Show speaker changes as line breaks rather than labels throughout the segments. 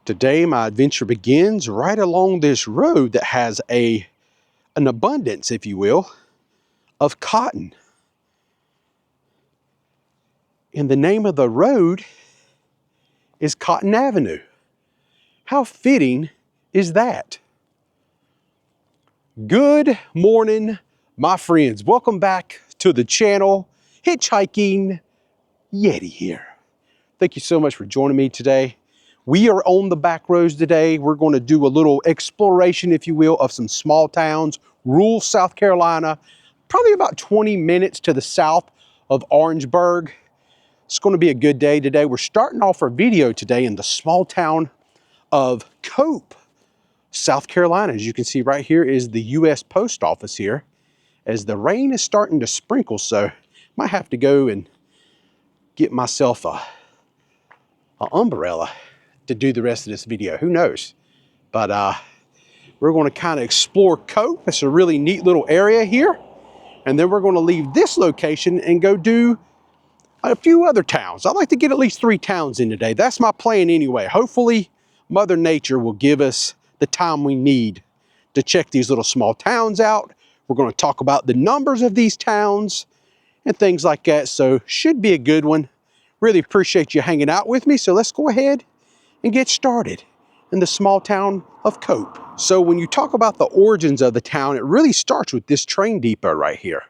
Today my adventure begins right along this road that has an abundance, if you will, of cotton. And the name of the road is Cotton Avenue. How fitting is that? Good morning, my friends. Welcome back to the channel. Hitchhiking Yeti here. Thank you so much for joining me today. We are on the back roads today. We're going to do a little exploration, if you will, of some small towns, rural South Carolina, probably about 20 minutes to the south of Orangeburg. It's going to be a good day today. We're starting off our video today in the small town of Cope, South Carolina. As you can see right here is the U.S. Post Office here, as the rain is starting to sprinkle, so might have to go and get myself an umbrella to do the rest of this video. Who knows? But we're going to kind of explore Cope. It's a really neat little area here. And then we're going to leave this location and go do a few other towns. I'd like to get at least 3 towns in today. That's my plan anyway. Hopefully Mother Nature will give us the time we need to check these little small towns out. We're going to talk about the numbers of these towns and things like that. So should be a good one. Really appreciate you hanging out with me. So let's go ahead and get started in the small town of Cope. So when you talk about the origins of the town, it really starts with this train depot right here.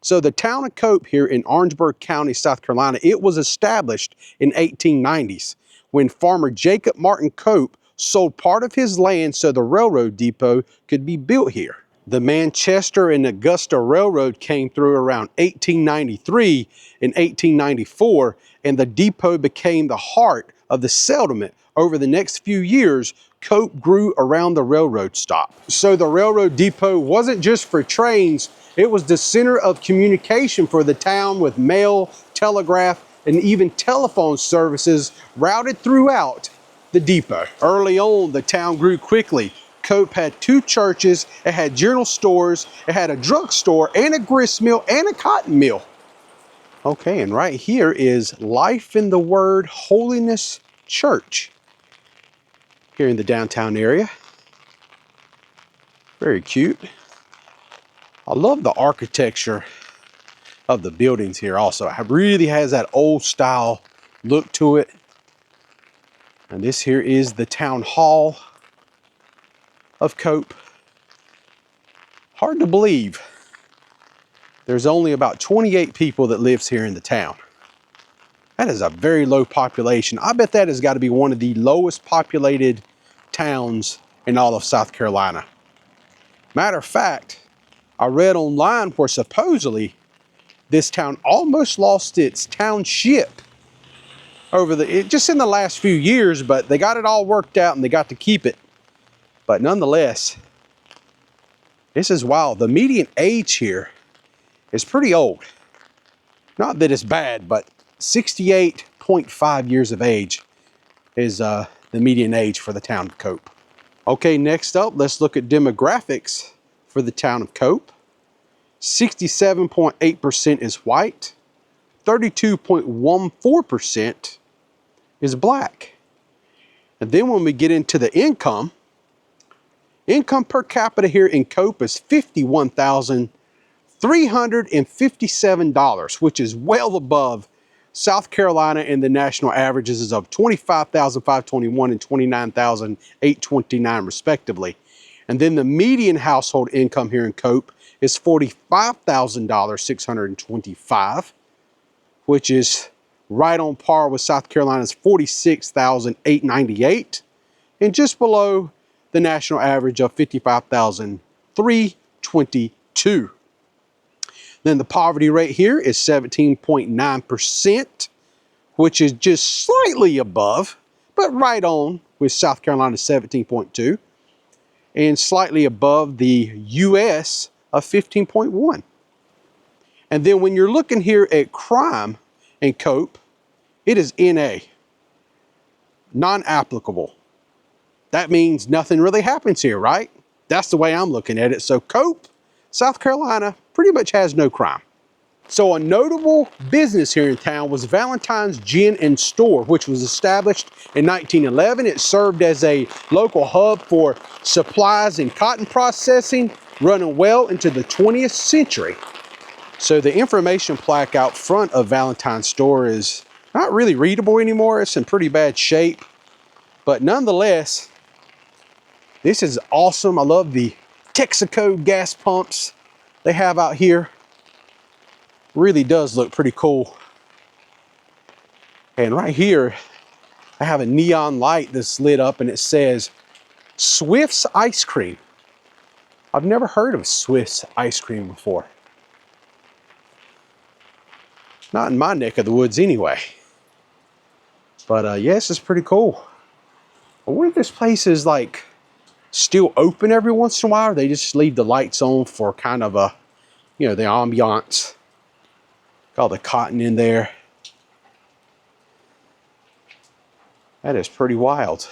So the town of Cope here in Orangeburg County, South Carolina, it was established in 1890s when farmer Jacob Martin Cope sold part of his land so the railroad depot could be built here. The Manchester and Augusta Railroad came through around 1893 and 1894, and the depot became the heart of the settlement. Over the next few years, Cope grew around the railroad stop. So the railroad depot wasn't just for trains, it was the center of communication for the town, with mail, telegraph, and even telephone services routed throughout the depot. Early on, the town grew quickly. Cope had 2 churches, it had general stores, it had a drugstore and a grist mill and a cotton mill. Okay, and right here is Life in the Word Holiness Church here in the downtown area. Very cute. I love the architecture of the buildings here also. It really has that old style look to it. And this here is the town hall of Cope. Hard to believe there's only about 28 people that lives here in the town. That is a very low population. I bet that has got to be one of the lowest populated towns in all of South Carolina. Matter of fact, I read online where supposedly this town almost lost its township just in the last few years, but they got it all worked out and they got to keep it. But nonetheless, this is wild. The median age here is pretty old. Not that it's bad, but 68.5 years of age is the median age for the town of Cope. Okay, next up, let's look at demographics for the town of Cope. 67.8% is white. 32.14% is black. And then when we get into the income per capita here in Cope is $51,357, which is well above South Carolina and the national averages of $25,521 and $29,829 respectively. And then the median household income here in Cope is $45,625, which is right on par with South Carolina's $46,898, and just below the national average of $55,322. Then the poverty rate here is 17.9%, which is just slightly above, but right on with South Carolina's 17.2, and slightly above the U.S. of 15.1. And then when you're looking here at crime in Cope, it is NA, non-applicable. That means nothing really happens here, right? That's the way I'm looking at it. So Cope, South Carolina, pretty much has no crime. So a notable business here in town was Valentine's Gin and Store, which was established in 1911. It served as a local hub for supplies and cotton processing, running well into the 20th century. So the information plaque out front of Valentine's Store is not really readable anymore. It's in pretty bad shape, but nonetheless, this is awesome. I love the Texaco gas pumps they have out here. Really does look pretty cool. And right here, I have a neon light that's lit up and it says Swift's Ice Cream. I've never heard of Swift's Ice Cream before. Not in my neck of the woods anyway. But yeah, this is pretty cool. I wonder if this place is like still open every once in a while, or they just leave the lights on for kind of a, you know, the ambiance. Got all the cotton in there. That is pretty wild.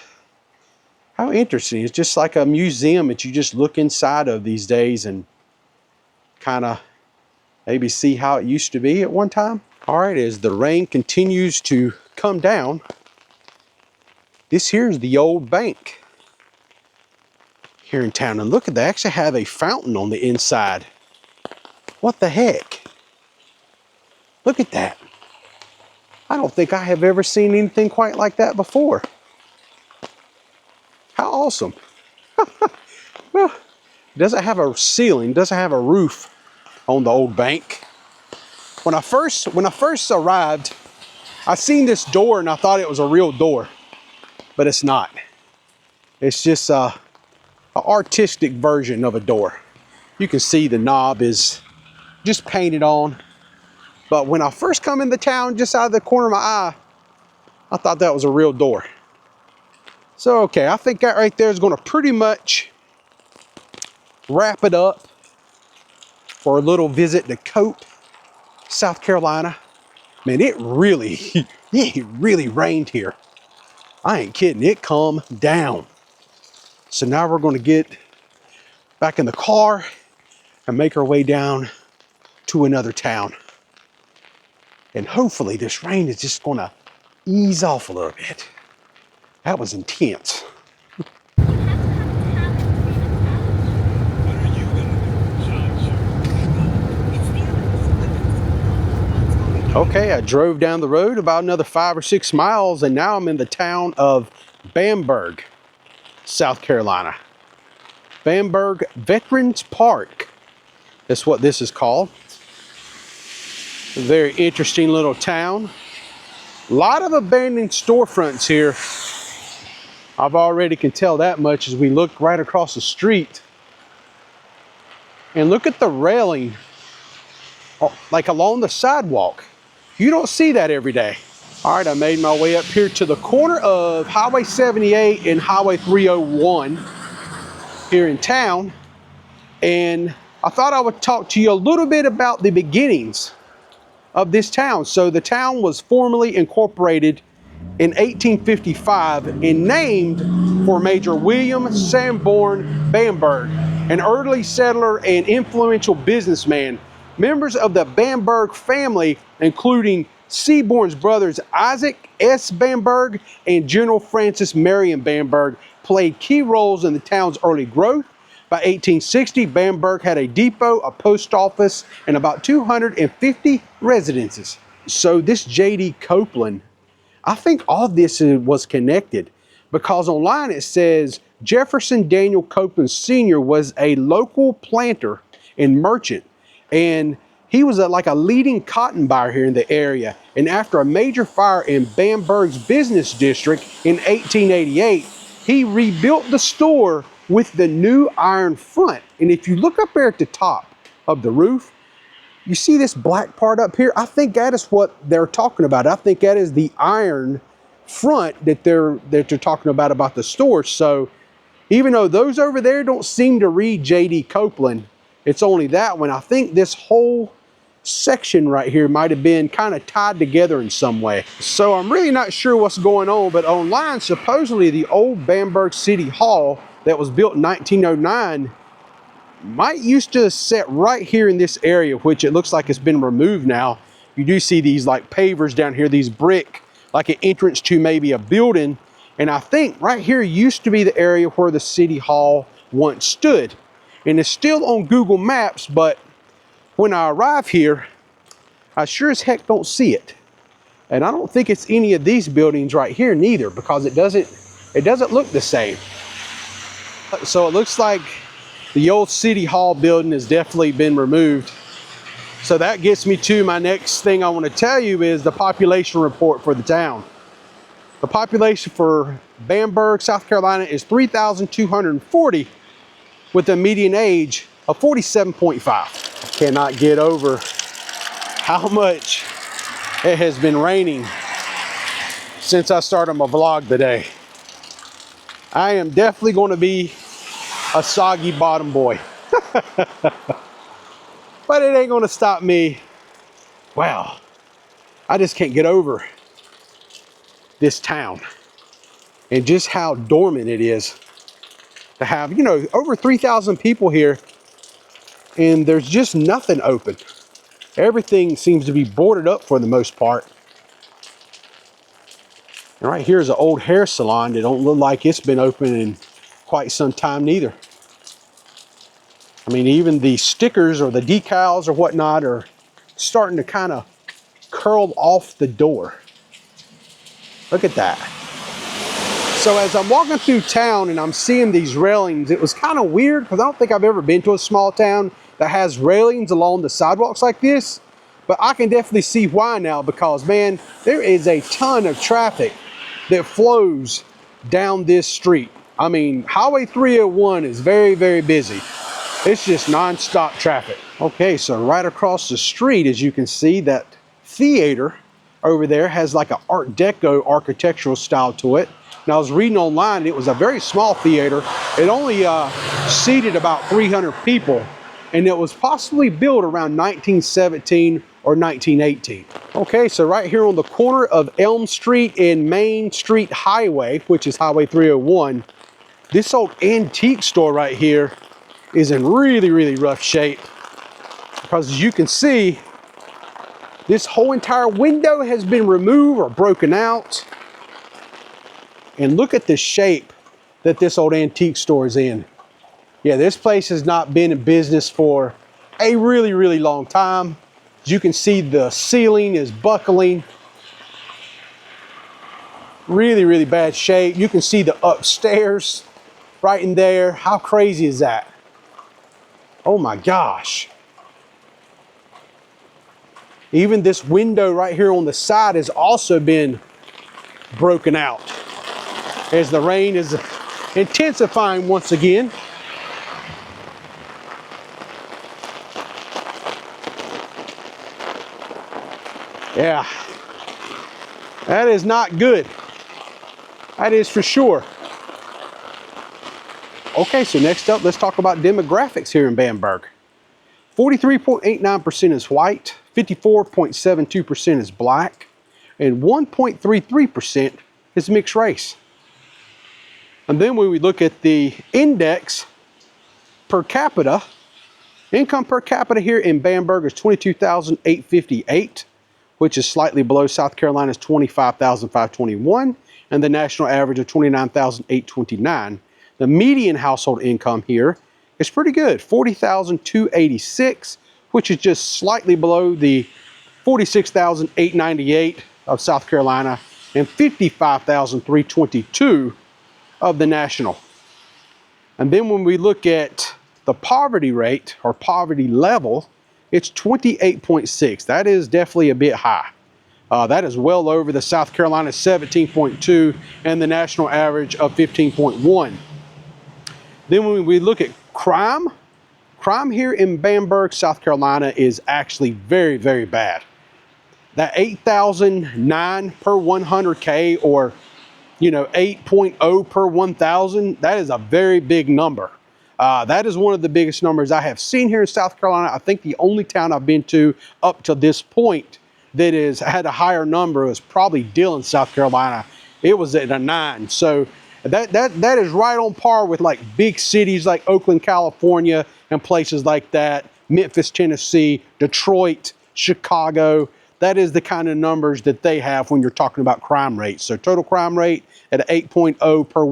How interesting. It's just like a museum that you just look inside of these days and kind of maybe see how it used to be at one time. All right, as the rain continues to come down, this here is the old bank here in town. And look at, they actually have a fountain on the inside. What the heck? Look at that. I don't think I have ever seen anything quite like that before. How awesome. Well, it doesn't have a ceiling, doesn't have a roof on the old bank. When I first arrived, I seen this door and I thought it was a real door, but it's not. It's just an artistic version of a door. You can see the knob is just painted on. But when I first come in the town, just out of the corner of my eye, I thought that was a real door. So, okay, I think that right there is going to pretty much wrap it up for a little visit to Cope, South Carolina. Man, it really rained here. I ain't kidding, it calmed down. So now we're going to get back in the car and make our way down to another town. And hopefully this rain is just going to ease off a little bit. That was intense. Okay, I drove down the road about another 5 or 6 miles and now I'm in the town of Bamberg, South Carolina. Bamberg Veterans Park. That's what this is called. A very interesting little town. A lot of abandoned storefronts here. I've already can tell that much as we look right across the street. And look at the railing, like along the sidewalk. You don't see that every day. All right, I made my way up here to the corner of Highway 78 and Highway 301 here in town. And I thought I would talk to you a little bit about the beginnings of this town. So the town was formally incorporated in 1855 and named for Major William Sanborn Bamberg, an early settler and influential businessman. Members of the Bamberg family, including Seaborn's brothers Isaac S. Bamberg and General Francis Marion Bamberg, played key roles in the town's early growth. By 1860, Bamberg had a depot, a post office, and about 250 residences. So this J.D. Copeland, I think all this was connected because online it says Jefferson Daniel Copeland Sr. was a local planter and merchant, and he was like a leading cotton buyer here in the area. And after a major fire in Bamberg's business district in 1888, he rebuilt the store with the new iron front. And if you look up there at the top of the roof, you see this black part up here? I think that is what they're talking about. I think that is the iron front that they're talking about the store. So even though those over there don't seem to read J.D. Copeland, it's only that one. I think this whole section right here might have been kind of tied together in some way. So I'm really not sure what's going on, but online, supposedly the old Bamberg City Hall that was built in 1909 might used to sit right here in this area, which it looks like it's been removed now. You do see these like pavers down here, these brick, like an entrance to maybe a building. And I think right here used to be the area where the city hall once stood. And it's still on Google Maps, but when I arrive here, I sure as heck don't see it. And I don't think it's any of these buildings right here neither, because it doesn't look the same. So it looks like the old city hall building has definitely been removed. So that gets me to my next thing I want to tell you is the population report for the town. The population for Bamberg, South Carolina is 3,240 with a median age of 47.5. I cannot get over how much it has been raining since I started my vlog today. I am definitely going to be a soggy bottom boy. But it ain't going to stop me. Wow, I just can't get over this town and just how dormant it is to have, you know, over 3,000 people here and there's just nothing open. Everything seems to be boarded up for the most part. And right here is an old hair salon that don't look like it's been open in quite some time neither. I mean, even the stickers or the decals or whatnot are starting to kind of curl off the door. Look at that. So as I'm walking through town and I'm seeing these railings, it was kind of weird because I don't think I've ever been to a small town that has railings along the sidewalks like this. But I can definitely see why now, because man, there is a ton of traffic that flows down this street. I mean, Highway 301 is very, very busy. It's just non-stop traffic. Okay, so right across the street, as you can see, that theater over there has like an Art Deco architectural style to it. And I was reading online, it was a very small theater. It only seated about 300 people, and it was possibly built around 1917 or 1918. Okay, so right here on the corner of Elm Street and Main Street Highway, which is Highway 301, this old antique store right here is in really, really rough shape. Because as you can see, this whole entire window has been removed or broken out. And look at the shape that this old antique store is in. Yeah, this place has not been in business for a really, really long time. As you can see, the ceiling is buckling. Really, really bad shape. You can see the upstairs right in there. How crazy is that? Oh my gosh. Even this window right here on the side has also been broken out as the rain is intensifying once again. Yeah, that is not good. That is for sure. Okay, so next up, let's talk about demographics here in Bamberg. 43.89% is white, 54.72% is black, and 1.33% is mixed race. And then when we look at the index per capita, income per capita here in Bamberg is $22,858, which is slightly below South Carolina's $25,521, and the national average of $29,829. The median household income here is pretty good, $40,286, which is just slightly below the $46,898 of South Carolina and $55,322 of the national. And then when we look at the poverty rate or poverty level, it's 28.6. That is definitely a bit high. That is well over the South Carolina 17.2 and the national average of 15.1. Then when we look at crime here in Bamberg, South Carolina is actually very, very bad. That 8,009 per 100K, or 8.0 per 1,000, that is a very big number. That is one of the biggest numbers I have seen here in South Carolina. I think the only town I've been to up to this point that has had a higher number was probably Dillon, South Carolina. It was at a 9. So that is right on par with like big cities like Oakland, California, and places like that, Memphis, Tennessee, Detroit, Chicago. That is the kind of numbers that they have when you're talking about crime rates. So total crime rate at 8.0 per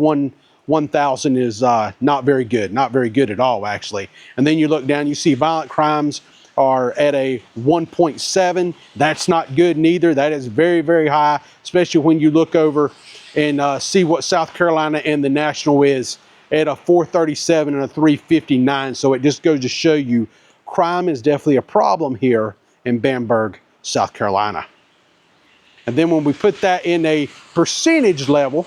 1,000 is not very good, not very good at all, actually. And then you look down, you see violent crimes are at a 1.7. That's not good neither. That is very, very high, especially when you look over and see what South Carolina and the national is at a 437 and a 359. So it just goes to show you crime is definitely a problem here in Bamberg, South Carolina. And then when we put that in a percentage level,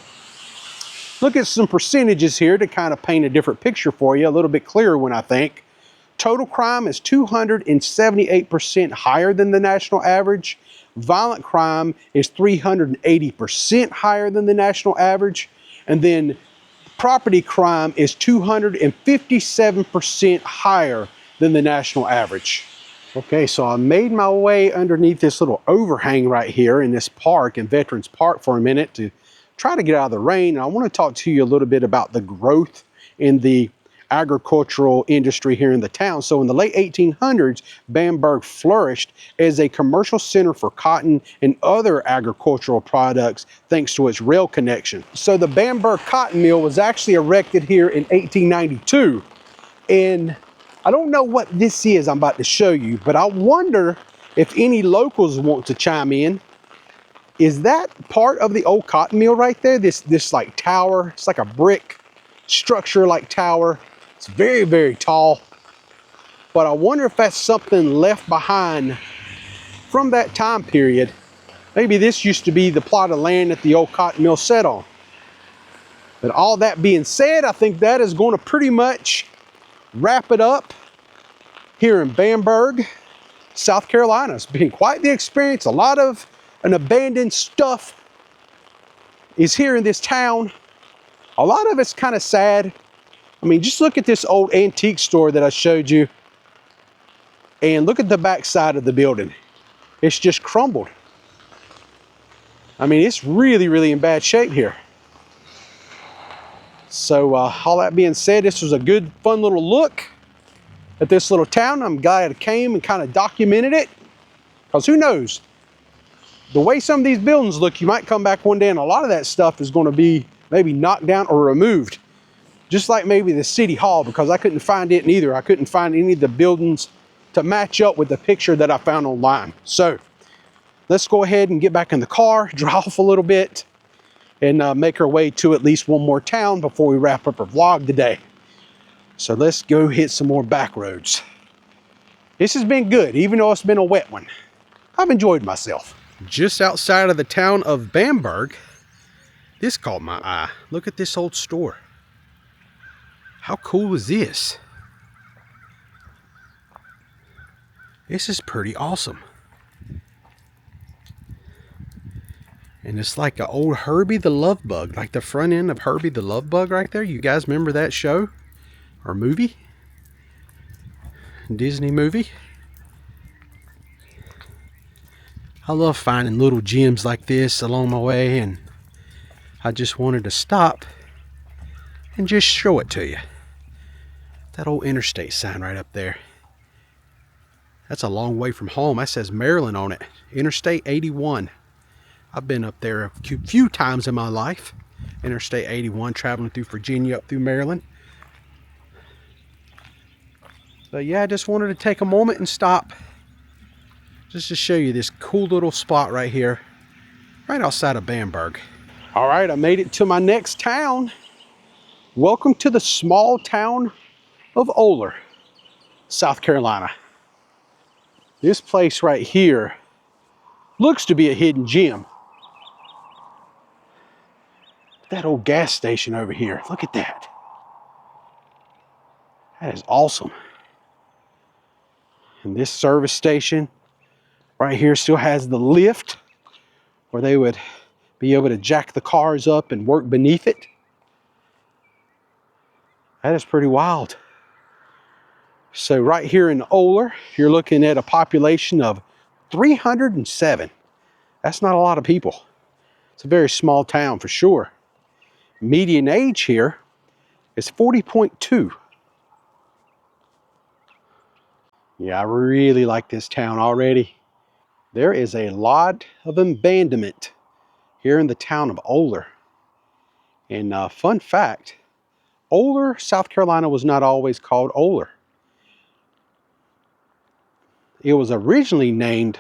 look at some percentages here to kind of paint a different picture for you, a little bit clearer one, I think. Total crime is 278% higher than the national average. Violent crime is 380% higher than the national average. And then property crime is 257% higher than the national average. Okay, so I made my way underneath this little overhang right here in this park, in Veterans Park, for a minute to try to get out of the rain. And I want to talk to you a little bit about the growth in the agricultural industry here in the town. So in the late 1800s, Bamberg flourished as a commercial center for cotton and other agricultural products thanks to its rail connection. So the Bamberg cotton mill was actually erected here in 1892. And I don't know what this is I'm about to show you, but I wonder if any locals want to chime in. Is that part of the old cotton mill right there? This like tower, it's like a brick structure like tower. It's very, very tall. But I wonder if that's something left behind from that time period. Maybe this used to be the plot of land that the old cotton mill sat on. But all that being said, I think that is going to pretty much wrap it up here in Bamberg, South Carolina. It's been quite the experience. A lot of an abandoned stuff is here in this town. A lot of it's kind of sad. I mean, just look at this old antique store that I showed you and look at the back side of the building. It's just crumbled. I mean, it's really, really in bad shape here. So all that being said, this was a good, fun little look at this little town. I'm glad I came and kind of documented it, because who knows? The way some of these buildings look, you might come back one day and a lot of that stuff is going to be maybe knocked down or removed. Just like maybe the city hall, because I couldn't find it neither. I couldn't find any of the buildings to match up with the picture that I found online. So let's go ahead and get back in the car, drive off a little bit, and make our way to at least one more town before we wrap up our vlog today. So let's go hit some more back roads. This has been good, even though it's been a wet one. I've enjoyed myself. Just outside of the town of Bamberg, this caught my eye. Look at this old store. How cool is this? This is pretty awesome. And it's like an old Herbie the Love Bug, like the front end of Herbie the Love Bug right there. You guys remember that show or movie? Disney movie. I love finding little gems like this along my way, and I just wanted to stop and just show it to you. That old Interstate sign right up there. That's a long way from home. That says Maryland on it. Interstate 81. I've been up there a few times in my life. Interstate 81, traveling through Virginia up through Maryland. But yeah, I just wanted to take a moment and stop just to show you this cool little spot right here, right outside of Bamberg. All right, I made it to my next town. Welcome to the small town of Olar, South Carolina. This place right here looks to be a hidden gem. That old gas station over here, look at that. That is awesome. And this service station right here still has the lift where they would be able to jack the cars up and work beneath it. That is pretty wild. So right here in Olar, you're looking at a population of 307. That's not a lot of people. It's a very small town for sure. Median age here is 40.2. Yeah, I really like this town already. There is a lot of abandonment here in the town of Olar. And fun fact, Olar, South Carolina was not always called Olar. It was originally named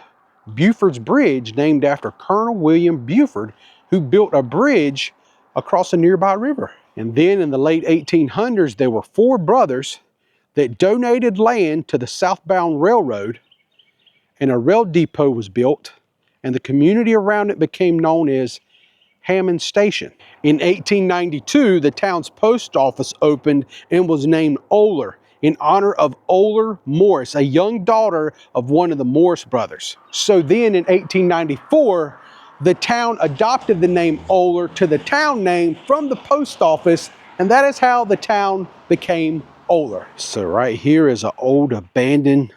Buford's Bridge, named after Colonel William Buford, who built a bridge across a nearby river. And then in the late 1800s, there were 4 brothers that donated land to the southbound railroad, and a rail depot was built, and the community around it became known as Hammond Station. In 1892, the town's post office opened and was named Olar in honor of Olar Morris, a young daughter of one of the Morris brothers. So then in 1894, the town adopted the name Olar to the town name from the post office, and that is how the town became Olar. So right here is an old abandoned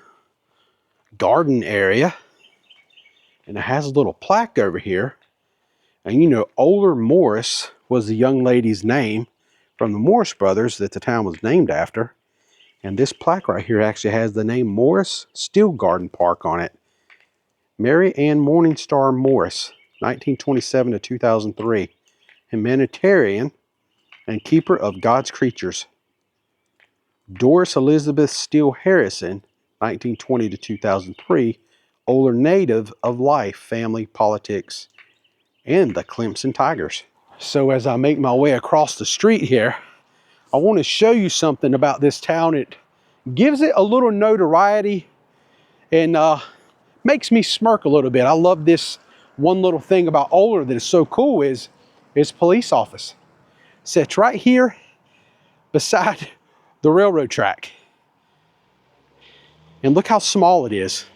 garden area, and it has a little plaque over here. And you know, Olar Morris was the young lady's name from the Morris brothers that the town was named after. And this plaque right here actually has the name Morris Still Garden Park on it. Mary Ann Morningstar Morris, 1927 to 2003. Humanitarian and keeper of God's creatures. Doris Elizabeth Steele Harrison, 1920 to 2003. Olar native of life, family, politics, and the Clemson Tigers. So as I make my way across the street here, I want to show you something about this town. It gives it a little notoriety and makes me smirk a little bit. I love this one little thing about Olar that is so cool is police office. Sits right here beside the railroad track. And look how small it is.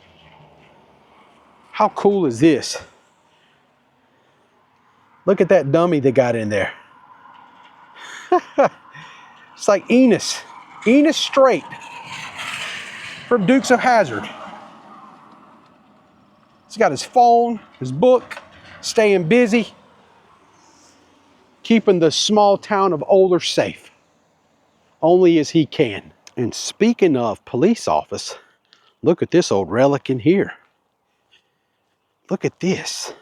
How cool is this? Look at that dummy they got in there. It's like Enos Strait from Dukes of Hazzard. He's got his phone, his book, staying busy, keeping the small town of Olar safe, only as he can. And speaking of police office, look at this old relic in here. Look at this.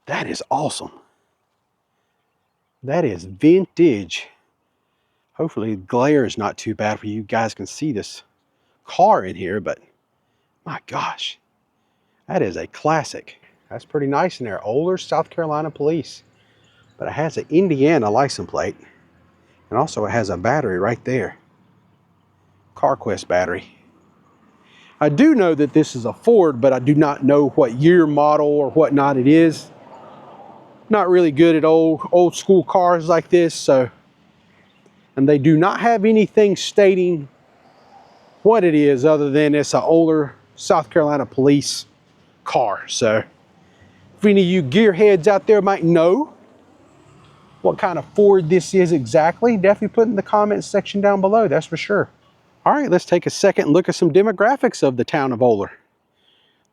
That is awesome. That is vintage. Hopefully the glare is not too bad for you guys can see this car in here, but my gosh, that is a classic. That's pretty nice in there. Olar, South Carolina Police. But it has an Indiana license plate, and also it has a battery right there. CarQuest battery. I do know that this is a Ford, but I do not know what year, model, or whatnot it is. Not really good at old school cars like this, so. And they do not have anything stating what it is other than it's an Olar, South Carolina Police car. So if any of you gearheads out there might know what kind of Ford this is exactly, definitely put in the comments section down below, that's for sure. All right, let's take a second and look at some demographics of the town of Olar.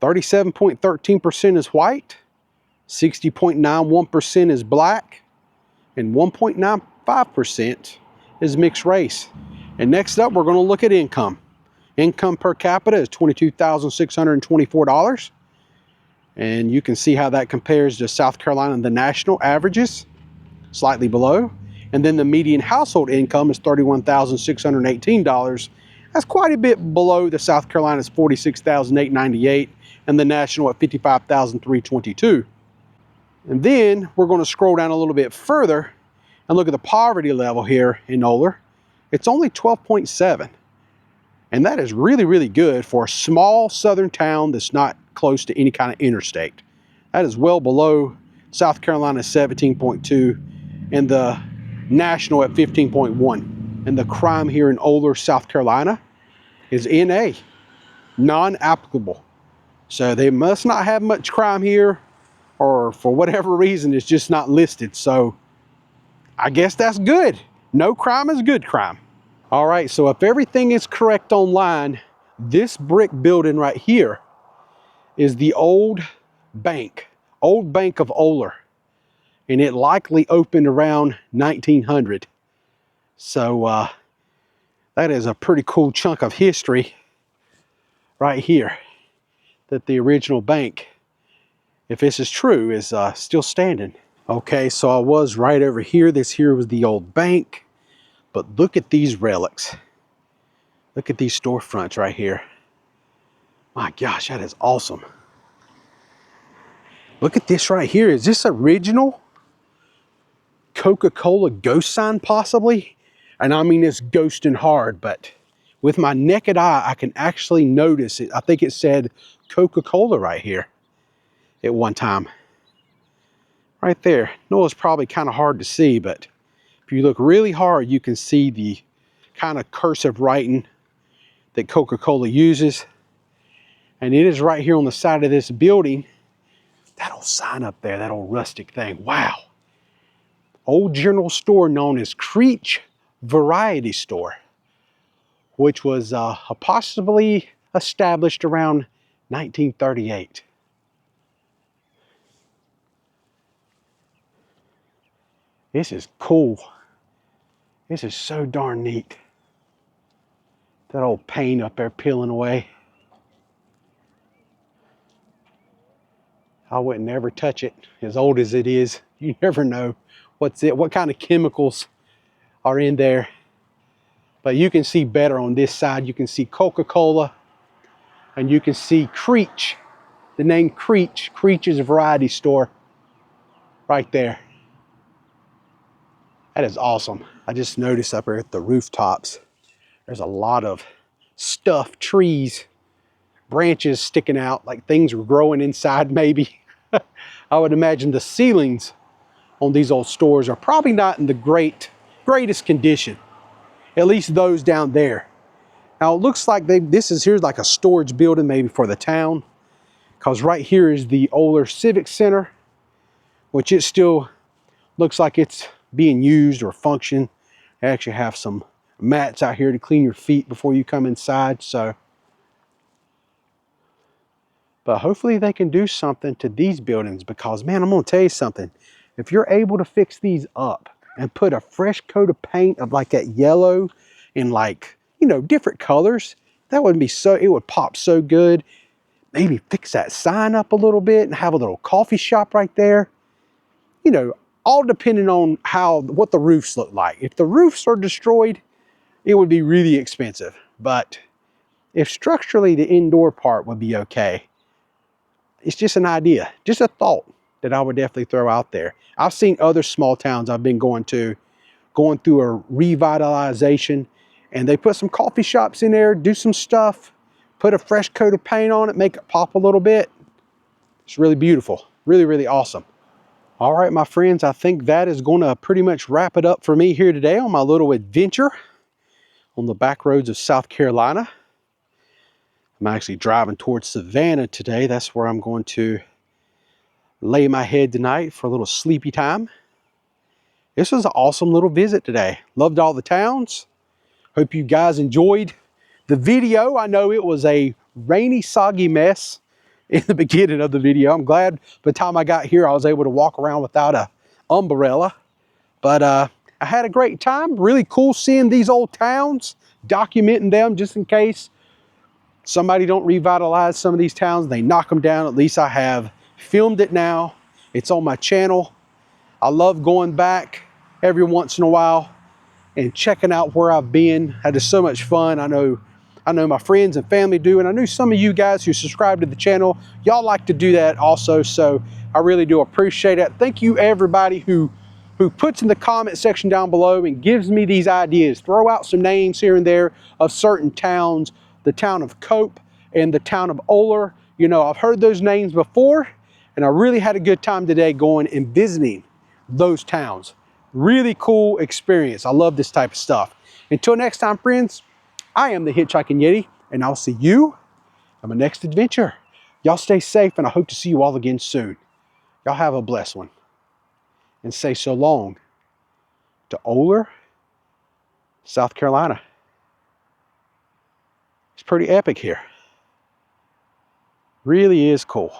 37.13% is white, 60.91% is black, and 1.95% is mixed race. And next up, we're going to look at income. Income per capita is $22,624. And you can see how that compares to South Carolina and the national averages, slightly below. And then the median household income is $31,618. That's quite a bit below the South Carolina's $46,898 and the national at $55,322. And then we're going to scroll down a little bit further and look at the poverty level here in Olar. It's only 12.7. And that is really, really good for a small southern town that's not close to any kind of interstate. That is well below South Carolina's 17.2 and the national at 15.1. And the crime here in Olar, South Carolina is NA, non-applicable. So they must not have much crime here, or for whatever reason, it's just not listed. So I guess that's good. No crime is good crime. All right, so if everything is correct online, this brick building right here is the old bank of Olar. And it likely opened around 1900. So that is a pretty cool chunk of history right here that the original bank, if this is true, is still standing. Okay, so I was right over here. This here was the old bank. But look at these relics. Look at these storefronts right here. My gosh, that is awesome. Look at this right here. Is this original Coca-Cola ghost sign possibly? And I mean, it's ghosting hard, but with my naked eye, I can actually notice it. I think it said Coca-Cola right here at one time. Right there. No, it's probably kind of hard to see, but if you look really hard, you can see the kind of cursive writing that Coca-Cola uses. And it is right here on the side of this building. That old sign up there, that old rustic thing. Wow. Old general store known as Hitch Variety Store, which was possibly established around 1938. This is cool. This is so darn neat. That old paint up there peeling away. I wouldn't never touch it, as old as it is. You never know what kind of chemicals are in there. But you can see better on this side. You can see Coca-Cola, and you can see Hitch, the name Hitch. Hitch is a variety store right there. That is awesome. I just noticed up here at the rooftops, there's a lot of stuff, trees, branches sticking out like things were growing inside maybe. I would imagine the ceilings on these old stores are probably not in the greatest condition. At least those down there. Now it looks like here's like a storage building maybe for the town, because right here is the Olar Civic Center, which it still looks like it's being used or function. They actually have some mats out here to clean your feet before you come inside. But hopefully they can do something to these buildings, because man, I'm gonna tell you something. If you're able to fix these up and put a fresh coat of paint of like that yellow and like, you know, different colors, that would be it would pop so good. Maybe fix that sign up a little bit and have a little coffee shop right there. You know, all depending on what the roofs look like. If the roofs are destroyed, it would be really expensive. But if structurally the indoor part would be okay, it's just an idea, just a thought that I would definitely throw out there. I've seen other small towns I've been going through a revitalization, and they put some coffee shops in there, do some stuff, put a fresh coat of paint on it, make it pop a little bit. It's really beautiful, really, really awesome. All right, my friends, I think that is going to pretty much wrap it up for me here today on my little adventure on the back roads of South Carolina. I'm actually driving towards Savannah today. That's where I'm going to lay my head tonight for a little sleepy time. This was an awesome little visit today. Loved all the towns. Hope you guys enjoyed the video. I know it was a rainy, soggy mess in the beginning of the video. I'm glad by the time I got here, I was able to walk around without an umbrella. But I had a great time. Really cool seeing these old towns, documenting them just in case somebody don't revitalize some of these towns, they knock them down. At least I have filmed it now. It's on my channel. I love going back every once in a while and checking out where I've been. Had so much fun. I know my friends and family do, and I know some of you guys who subscribe to the channel, y'all like to do that also, so I really do appreciate it. Thank you everybody who puts in the comment section down below and gives me these ideas. Throw out some names here and there of certain towns, the town of Cope and the town of Olar. You know, I've heard those names before, and I really had a good time today going and visiting those towns. Really cool experience. I love this type of stuff. Until next time, friends, I am the Hitchhiking Yeti, and I'll see you on my next adventure. Y'all stay safe, and I hope to see you all again soon. Y'all have a blessed one. And say so long to Olar, South Carolina. It's pretty epic here. Really is cool.